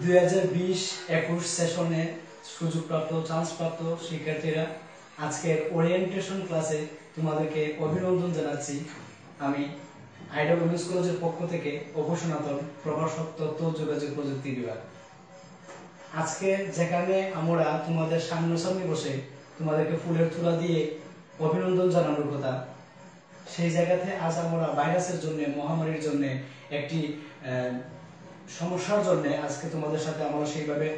2020-21 সেশনে সুযোগপ্রাপ্ত চান্সপ্রাপ্ত শিক্ষার্থীরা আজকের ওরিয়েন্টেশন ক্লাসে তোমাদেরকে অভিনন্দন জানাচ্ছি। আমি আইডল উমেন্স কলেজের পক্ষ থেকে অপসনাতন প্রভাষক তথ্য যোগাযোগ প্রযুক্তি বিভাগ। আজকে যেখানে আমরা তোমাদের সামনাসামনি বসে তোমাদেরকে ফুলের তোড়া দিয়ে অভিনন্দন জানানোর কথা, সেই জায়গাতে আজ আমরা ভাইরাসের জন্য, মহামারীর জন্য, একটি সমস্যার জন্য আজকে তোমাদের সাথে আমরা সেইভাবে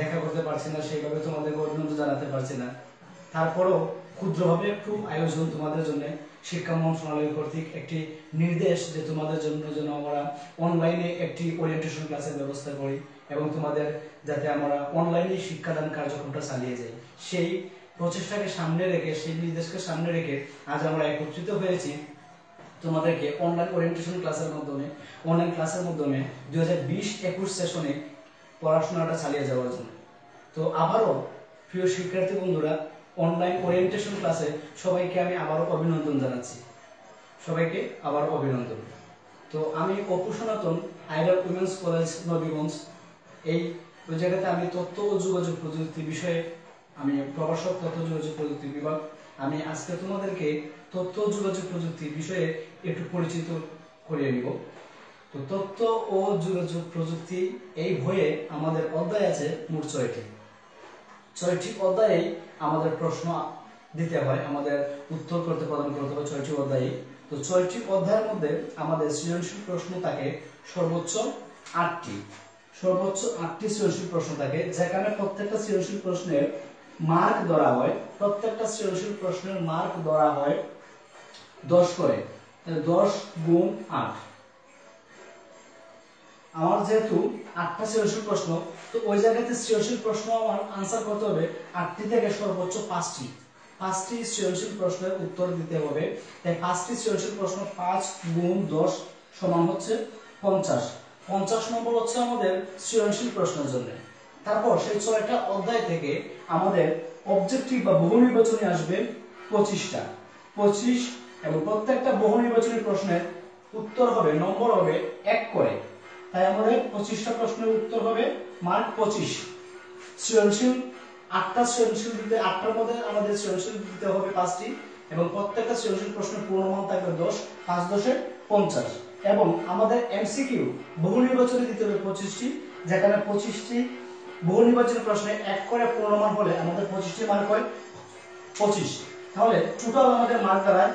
দেখা করতে পারছি না, সেইভাবে তোমাদেরকে অভিনন্দন জানাতে পারছি না। তারপরেও ক্ষুদ্রভাবে একটু আয়োজন তোমাদের জন্য শিক্ষা মন্ত্রণালয় কর্তৃক একটি নির্দেশ যে তোমাদের জন্য যেন আমরা অনলাইনে একটি ওরিয়েন্টেশন ক্লাসের ব্যবস্থা করি এবং তোমাদের যাতে আমরা অনলাইনে শিক্ষাদান কার্যক্রমটা চালিয়ে যাই, সেই প্রচেষ্টাকে সামনে রেখে, সেই নির্দেশকে সামনে রেখে আজ আমরা একত্রিত হয়েছি তোমাদেরকে অনলাইন ওরিয়েন্টেশন ক্লাসের মাধ্যমে, অনলাইন ক্লাসের মাধ্যমে 2020-21 সেশনে পড়াশোনাটা চালিয়ে যাওয়ার জন্য। তো আবারও প্রিয় শিক্ষার্থী বন্ধুরা, অনলাইন ওরিয়েন্টেশন ক্লাসে সবাইকে আমি আবারও অভিনন্দন জানাচ্ছি, সবাইকে আবার অভিনন্দন। তো আমি অপসনাতন আইডল উমেন্স কলেজ নবীগঞ্জ, এই ওই জায়গাতে আমি তথ্য ও যোগাযোগ প্রযুক্তি বিষয়ে আমি প্রভাষক তথ্য যোগাযোগ প্রযুক্তি বিভাগ। আমি আজকে তোমাদেরকে তথ্য ও যোগাযোগ প্রযুক্তি বিষয়ে একটু পরিচিত করিয়ে নিব। তো তথ্য ও যোগাযোগ প্রযুক্তি এই বইয়ে আমাদের অধ্যায় আছে মোট 6টি অধ্যায়ে আমাদের প্রশ্ন দিতে হয়, আমাদের উত্তর প্রদান করতে হয় 6টি অধ্যায়ে। তো 6টি অধ্যায়ের মধ্যে আমাদের সৃজনশীল প্রশ্ন থাকে সর্বোচ্চ 8টি সৃজনশীল প্রশ্ন থাকে, যেখানে প্রত্যেকটা সৃজনশীল প্রশ্নের মার্ক ধরা হয়, প্রত্যেকটা সৃজনশীল প্রশ্নের মার্ক ধরা হয় 10 করে, 10 গুণ 8। আমার যেহেতু 8টা সৃজনশীল প্রশ্ন, তো ওই জায়গাতে সৃজনশীল প্রশ্ন আমার আনসার করতে হবে 8টি থেকে সর্বোচ্চ 5টি সৃজনশীল প্রশ্নের উত্তর দিতে হবে। তাই 5টি সৃজনশীল প্রশ্ন 5 গুণ 10 সমান হচ্ছে 50 নম্বর হচ্ছে আমাদের সৃজনশীল প্রশ্নের জন্য। তারপর সেই 6টা অধ্যায় থেকে আমাদের অবজেক্টিভ বা বহু নির্বাচনী আসবে 25টা, 25, এবং প্রত্যেকটা বহু নির্বাচনী প্রশ্নের উত্তর হবে, নম্বর হবে 1 করে। তাই আমাদের 25টা প্রশ্নের উত্তর হবে মার্ক 25। সৃজনশীল 8টা সৃজনশীল দিতে, 8টার মধ্যে আমাদের সৃজনশীল দিতে হবে 5টি, এবং প্রত্যেকটা সৃজনশীল প্রশ্নের পূর্ণমান থাকবে 10, 5 10 50। এবং আমাদের এমসিকিউ বহু নির্বাচনী দিতে হবে 25টি, যেখানে 25টি বহু নির্বাচনী প্রশ্নে 1 করে পূর্ণমান হলে আমাদের 25টি মার্ক হয় 25। তাহলে টোটাল আমাদের মার্ক দাঁড়ায়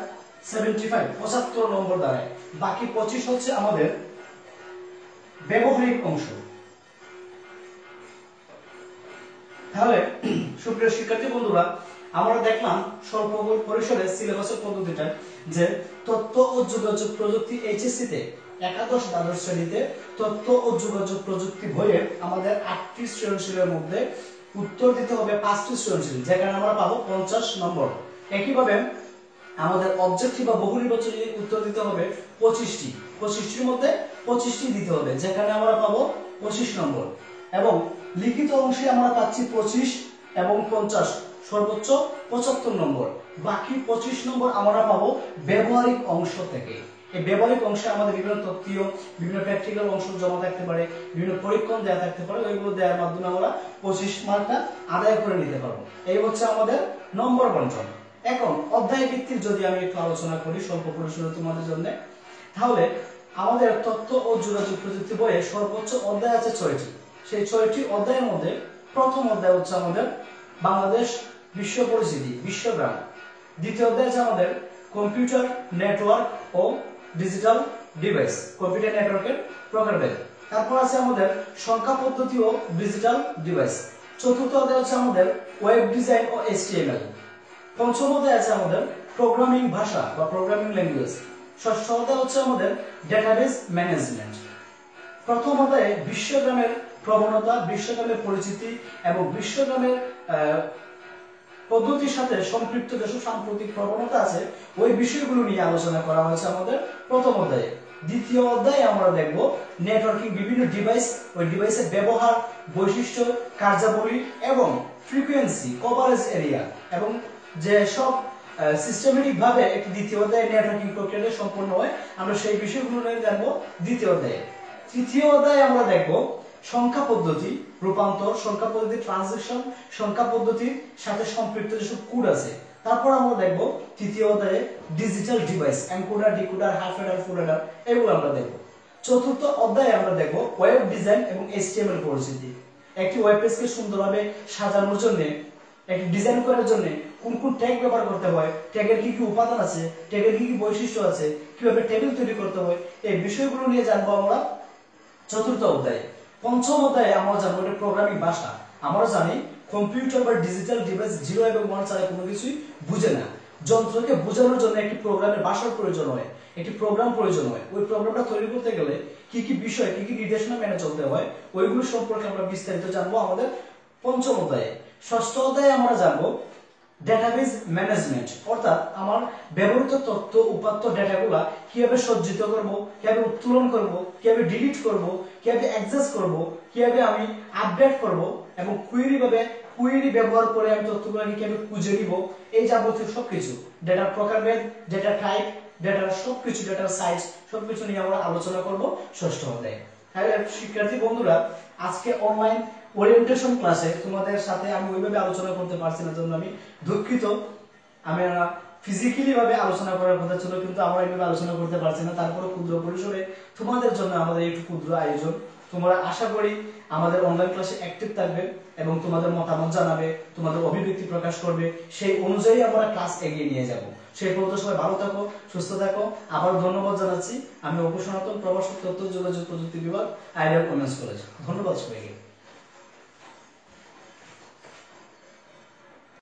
75 নম্বর দাঁড়ায়। বাকি 25 হচ্ছে আমাদের ব্যবহারিক অংশ। তাহলে সুপ্রিয় শিক্ষার্থী বন্ধুরা, আমরা দেখলাম স্বল্প পরিসরে সিলেবাসের পদ্ধতিটা, যে তথ্য ও যোগাযোগ প্রযুক্তি এইচএসসি তে একাদশ দ্বাদশ শ্রেণীতে তথ্য ও যোগাযোগ প্রযুক্তি বইয়ে আমাদের 8টি সৃজনশীলের মধ্যে উত্তর দিতে হবে 5টি সৃজনশীল, যেখানে আমরা পাবো 50 নম্বর। একইভাবে আমাদের অবজেক্টিভ বা বহু নির্বাচনী উত্তর দিতে হবে 25টির মধ্যে 25টি দিতে হবে, যেখানে আমরা পাবো 25 নম্বর। এবং লিখিত অংশে আমরা পাচ্ছি 25 এবং 50, সর্বোচ্চ 75 নম্বর। বাকি 25 নম্বর আমরা পাবো ব্যবহারিক অংশ থেকে। এই ব্যবহারিক অংশে আমাদের বিভিন্ন তথ্যীয়, বিভিন্ন প্র্যাকটিক্যাল অংশ জমা থাকতে পারে, বিভিন্ন পরীক্ষণ দেওয়া থাকতে পারে, ওইগুলো দেওয়ার মাধ্যমে আমরা 25 মার্কটা আদায় করে নিতে পারবো। এই হচ্ছে আমাদের নম্বর বন্টন। এখন অধ্যায় ভিত্তিক যদি আমি একটু আলোচনা করি স্বল্প পরিসরে তোমাদের জন্য, তাহলে আমাদের তথ্য ও যোগাযোগ প্রযুক্তি বইয়ে সর্বোচ্চ অধ্যায় আছে 6টি। সেই 6টি অধ্যায়ের মধ্যে প্রথম অধ্যায় হচ্ছে আমাদের বাংলাদেশ বিশ্ব পরিচিতি, বিশ্বগ্রাম। দ্বিতীয় অধ্যায় আছে আমাদের কম্পিউটার নেটওয়ার্ক ও ডিজিটাল ডিভাইস, কম্পিউটার নেটওয়ার্কের প্রকারভেদ। তারপর আছে আমাদের সংখ্যা পদ্ধতি ও ডিজিটাল ডিভাইস। চতুর্থ অধ্যায় হচ্ছে আমাদের ওয়েব ডিজাইন ও HTML। পঞ্চম অধ্যায় আছে আমাদের প্রোগ্রামিং ভাষা বা প্রোগ্রামিং ল্যাঙ্গুয়েজ। ষষ্ঠ অধ্যায় হচ্ছে আমাদের ডেটাবেস ম্যানেজমেন্ট। প্রথম অধ্যায়ে বিশ্বগ্রামের প্রবণতা, বিশ্বগ্রামের পরিচিতি এবং বিশ্বগ্রামের পদ্ধতির সাথে সম্পৃক্ত যেসব সাম্প্রতিক প্রবণতা আছে, ওই বিষয়গুলো নিয়ে আলোচনা করা হয়েছে আমাদের প্রথম অধ্যায়ে। দ্বিতীয় অধ্যায়ে আমরা দেখব নেটওয়ার্কিং, বিভিন্ন ডিভাইস, ওই ডিভাইসের ব্যবহার, বৈশিষ্ট্য, কার্যাবলী এবং ফ্রিকোয়েন্সি, কভারেজ এরিয়া, এবং যে সব সিস্টেমেটিক ভাবে একটি দ্বিতীয় অধ্যায়ে নেটওয়ার্কিং প্রক্রিয়াটা সম্পন্ন হয়, আমরা সেই বিষয়গুলো নিয়ে জানবো দ্বিতীয় অধ্যায়ে। তৃতীয় অধ্যায়ে আমরা দেখব সংখ্যা পদ্ধতি রূপান্তর, সংখ্যা পদ্ধতি ট্রানজিশন, সংখ্যা পদ্ধতির সাথে সম্পৃক্ত যেসব কোড আছে। তারপর আমরা দেখব তৃতীয় অধ্যায়ে digital device, encoder, decoder, half adder, full adder, এগুলো আমরা দেখব। চতুর্থ অধ্যায়ে আমরা দেখব ওয়েব ডিজাইন এবং এইচটিএমএল পরিচিতি। একটি ওয়েব পেজকে সুন্দরভাবে সাজানোর জন্য, একটি ডিজাইন করার জন্য কোন কোন ট্যাগ ব্যবহার করতে হয়, ট্যাগের কি কি উপাদান আছে, ট্যাগের কি কি বৈশিষ্ট্য আছে, কিভাবে টেবিল তৈরি করতে হয়, এই বিষয়গুলো নিয়ে জানবো আমরা চতুর্থ অধ্যায়ে। পঞ্চম অধ্যায়ে আমরা জানবো এটা প্রোগ্রামিং ভাষা। আমরা জানি কম্পিউটার বা ডিজিটাল ডিভাইস 0 এবং 1 ছাড়া কোনো কিছুই বুঝে না। যন্ত্রকে বোঝানোর জন্য একটি প্রোগ্রামের ভাষার প্রয়োজন হয়, একটি প্রোগ্রাম প্রয়োজন হয়। ওই প্রোগ্রামটা তৈরি করতে গেলে কি কি বিষয়, কি কি নির্দেশনা মেনে চলতে হয়, ওইগুলো সম্পর্কে আমরা বিস্তারিত জানবো আমাদের পঞ্চম অধ্যায়ে। ষষ্ঠ অধ্যায়ে আমরা জানবো ডেটাবেজ ম্যানেজমেন্ট, অর্থাৎ আমার ব্যবহৃত তথ্য উপাত্ত ডেটাগুলা কিভাবে সজ্জিত করব, কিভাবে উত্তোলন করব, কিভাবে ডিলিট করব, কিভাবে অ্যাক্সেস করব, কিভাবে আমি আপডেট করব এবং কুয়েরি ব্যবহার করে আমি তথ্যগুলোকে কিভাবে খুঁজে নিব, এই যাবতীয় সবকিছু, ডেটার প্রকারভেদ, ডেটা টাইপ, ডেটার সবকিছু, ডেটার সাইজ, সবকিছু নিয়ে আমরা আলোচনা করব ষষ্ঠ অধ্যায়ে। তাহলে শিক্ষার্থী বন্ধুরা, আজকে অনলাইন ওরিয়েন্টেশন ক্লাসে তোমাদের সাথে আমি ওইভাবে আলোচনা করতে পারছি না, জন্য আমি দুঃখিত। আমি ফিজিক্যালি ভাবে আলোচনা করার কথা ছিল, কিন্তু আমরা এইভাবে আলোচনা করতে পারছি না। তারপরে ক্ষুদ্র পরিসরে তোমাদের জন্য আমাদের একটু ক্ষুদ্র আয়োজন। তোমরা আশা করি আমাদের অনলাইন ক্লাসে অ্যাক্টিভ থাকবে এবং তোমাদের মতামত জানাবে, তোমাদের অভিব্যক্তি প্রকাশ করবে, সেই অনুযায়ী আমরা ক্লাস এগিয়ে নিয়ে যাব। সেই পর্যন্ত সবাই ভালো থাকো, সুস্থ থাকো। আবার ধন্যবাদ জানাচ্ছি। আমি অপু সনাতন, প্রভাষক, তথ্য যোগাযোগ প্রযুক্তি বিভাগ, আইডিয়াল ওমেন্স কলেজ। ধন্যবাদ সবাইকে।